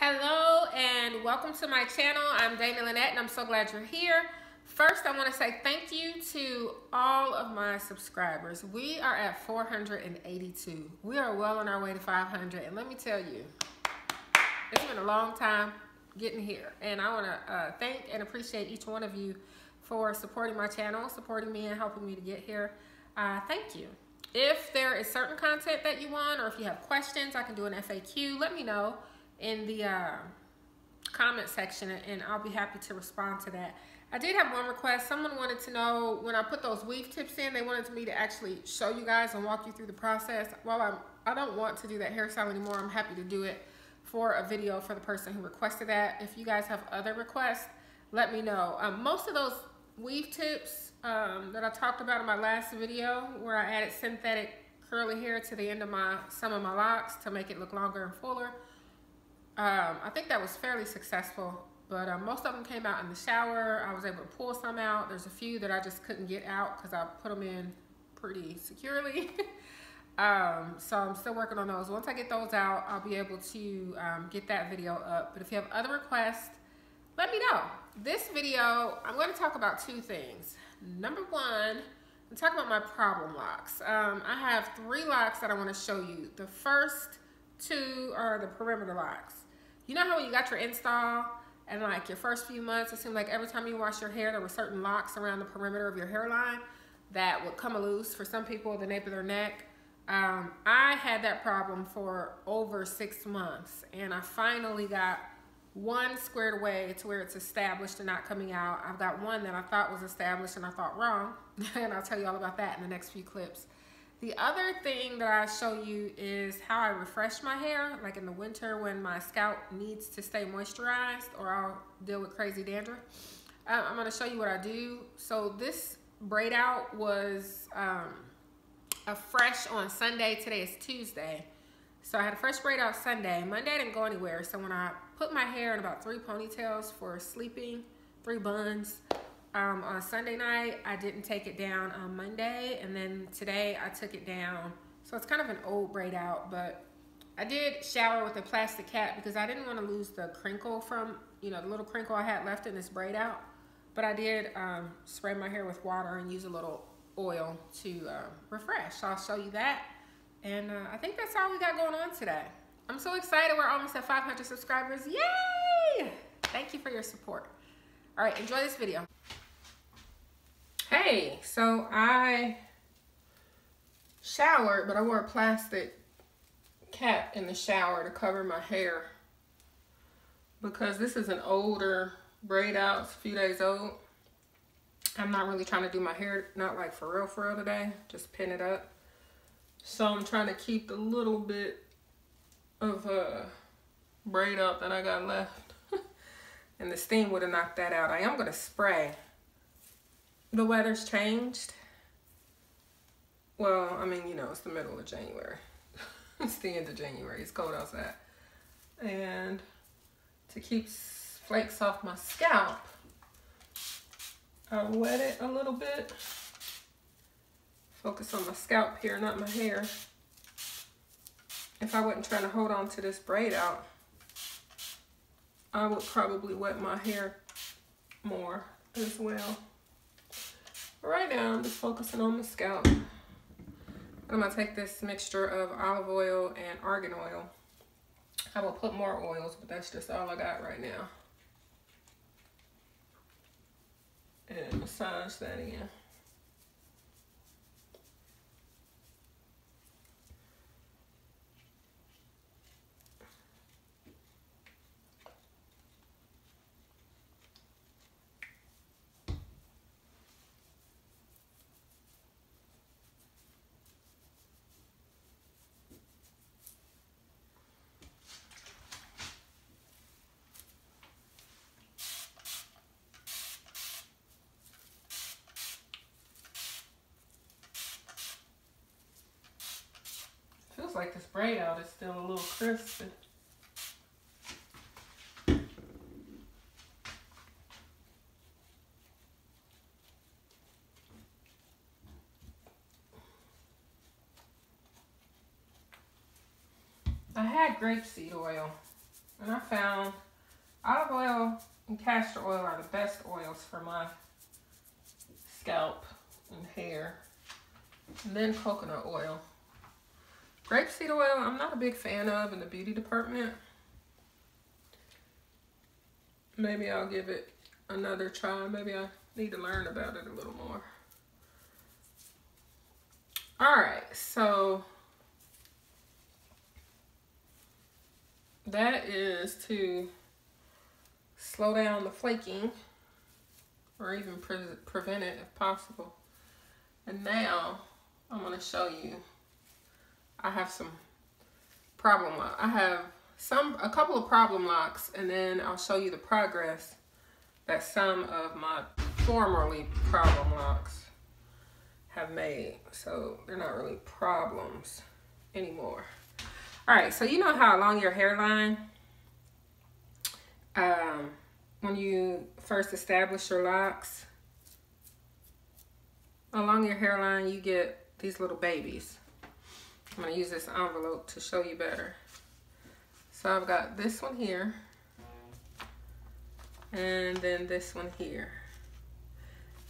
Hello and welcome to my channel. I'm Dana Lynette and I'm so glad you're here. First, I want to say thank you to all of my subscribers. We are at 482. We are well on our way to 500, and let me tell you, it's been a long time getting here, and I want to thank and appreciate each one of you for supporting my channel, supporting me and helping me to get here. Thank you. If there is certain content that you want, or if you have questions, I can do an FAQ. Let me know in the comment section and I'll be happy to respond to that. I did have one request. Someone wanted to know when I put those weave tips in, they wanted me to actually show you guys and walk you through the process. While I don't want to do that hairstyle anymore, I'm happy to do it for a video for the person who requested that. If you guys have other requests, let me know. Most of those weave tips that I talked about in my last video, where I added synthetic curly hair to the end of some of my locks to make it look longer and fuller, I think that was fairly successful, but most of them came out in the shower. I was able to pull some out. There's a few that I just couldn't get out because I put them in pretty securely. So I'm still working on those. Once I get those out, I'll be able to get that video up. But if you have other requests, let me know. This video, I'm going to talk about two things. Number one, I'm talking about my problem locks. I have 3 locks that I want to show you. The first 2 are the perimeter locks. You know how when you got your install and like your first few months, it seemed like every time you wash your hair, there were certain locks around the perimeter of your hairline that would come loose for some people at the nape of their neck. I had that problem for over 6 months, and I finally got one squared away to where it's established and not coming out. I've got one that I thought was established and I thought wrong, and I'll tell you all about that in the next few clips. The other thing that I show you is how I refresh my hair, like in the winter when my scalp needs to stay moisturized or I'll deal with crazy dandruff. I'm going to show you what I do. So this braid out was a fresh on Sunday. Today is Tuesday. So I had a fresh braid out Sunday. Monday I didn't go anywhere. So when I put my hair in about 3 ponytails for sleeping, 3 buns, on Sunday night, I didn't take it down on Monday, and then today I took it down. So it's kind of an old braid out, but I did shower with a plastic cap because I didn't want to lose the crinkle from, you know, the little crinkle I had left in this braid out. But I did spray my hair with water and use a little oil to refresh. So I'll show you that. And I think that's all we got going on today. I'm so excited. We're almost at 500 subscribers. Yay! Thank you for your support. All right, enjoy this video. Hey, so I showered, but I wore a plastic cap in the shower to cover my hair because this is an older braid out. It's a few days old. I'm not really trying to do my hair, not like for real today, just pin it up. So I'm trying to keep the little bit of braid up that I got left. And the steam would have knocked that out. I am going to spray. The weather's changed. Well, I mean, you know, it's the middle of January. It's the end of January. It's cold outside. And to keep flakes off my scalp, I wet it a little bit. Focus on my scalp here, not my hair. If I wasn't trying to hold on to this braid out, I would probably wet my hair more as well. Right now, I'm just focusing on my scalp. I'm going to take this mixture of olive oil and argan oil. I will put more oils, but that's just all I got right now. And massage that in. Feels like this braid out is still a little crispy. I had grapeseed oil And I found olive oil and castor oil are the best oils for my scalp and hair. And then coconut oil. Grapeseed oil, I'm not a big fan of in the beauty department. Maybe I'll give it another try. Maybe I need to learn about it a little more. All right, so that is to slow down the flaking or even prevent it if possible. And now I'm going to show you, I have some problem locks. I have a couple of problem locks, and then I'll show you the progress that some of my formerly problem locks have made. So they're not really problems anymore. All right, so you know how along your hairline, when you first establish your locks, along your hairline you get these little babies. I'm going to use this envelope to show you better. So I've got this one here, and then this one here.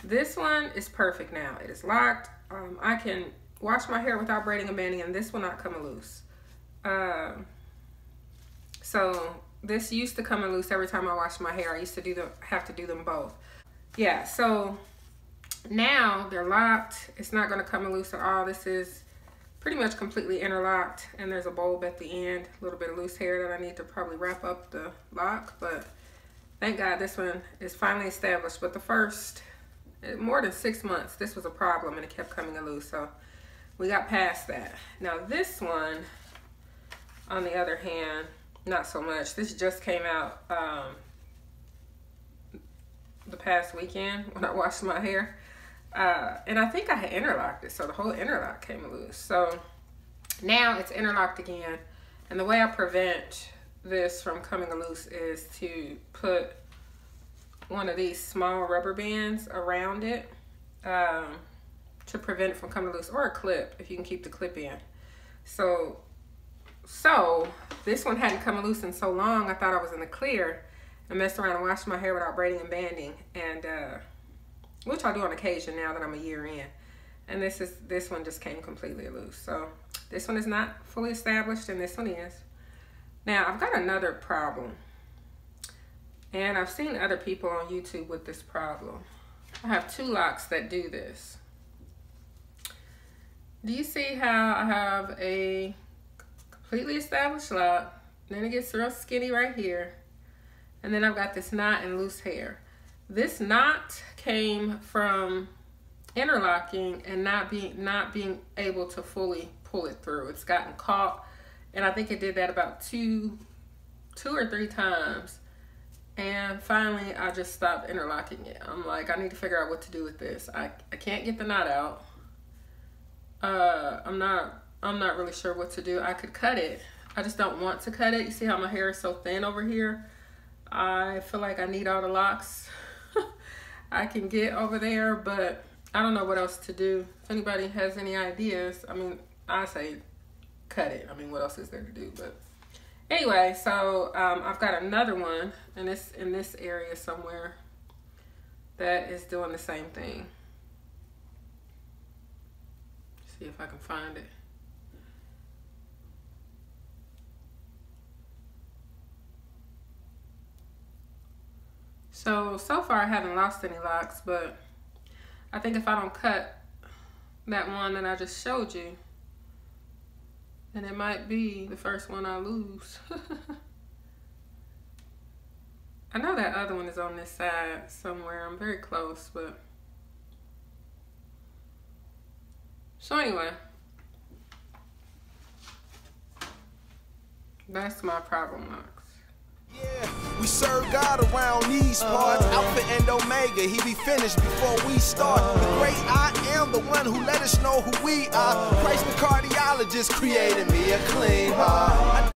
This one is perfect now. It is locked. I can wash my hair without braiding and banding, and this will not come loose. So this used to come loose every time I washed my hair. I used to have to do them both. Yeah, so now they're locked. It's not going to come loose at all. This is pretty much completely interlocked, and there's a bulb at the end, a little bit of loose hair that I need to probably wrap up the lock, but thank God this one is finally established. But the first more than 6 months, this was a problem and it kept coming loose, so we got past that. Now this one, on the other hand, not so much. This just came out the past weekend when I washed my hair. And I think I had interlocked it, so the whole interlock came loose. So now it's interlocked again, and the way I prevent this from coming loose is to put one of these small rubber bands around it to prevent it from coming loose, or a clip if you can keep the clip in. So this one hadn't come loose in so long, I thought I was in the clear and messed around and washed my hair without braiding and banding, and which I do on occasion now that I'm a year in. And this one just came completely loose. So this one is not fully established, and this one is. Now I've got another problem, and I've seen other people on YouTube with this problem. I have 2 locks that do this. Do you see how I have a completely established lock, then it gets real skinny right here, and then I've got this knot and loose hair? This knot came from interlocking and not being able to fully pull it through. It's gotten caught, and I think it did that about two or three times. And finally, I just stopped interlocking it. I'm like, I need to figure out what to do with this. I can't get the knot out. I'm not really sure what to do. I could cut it. I just don't want to cut it. You see how my hair is so thin over here? I feel like I need all the locks I can get over there, but I don't know what else to do. If anybody has any ideas, I mean, I say cut it. I mean, what else is there to do? But anyway, so I've got another one, and it's in this area somewhere, that is doing the same thing. See if I can find it. So far I haven't lost any locks, but I think if I don't cut that one that I just showed you, then it might be the first one I lose. I know that other one is on this side somewhere. I'm very close, but... So anyway, that's my problem locks. Yeah, we serve God around these parts. Alpha and Omega, he be finished before we start. The great I am, the one who let us know who we are. Christ the cardiologist created me a clean heart.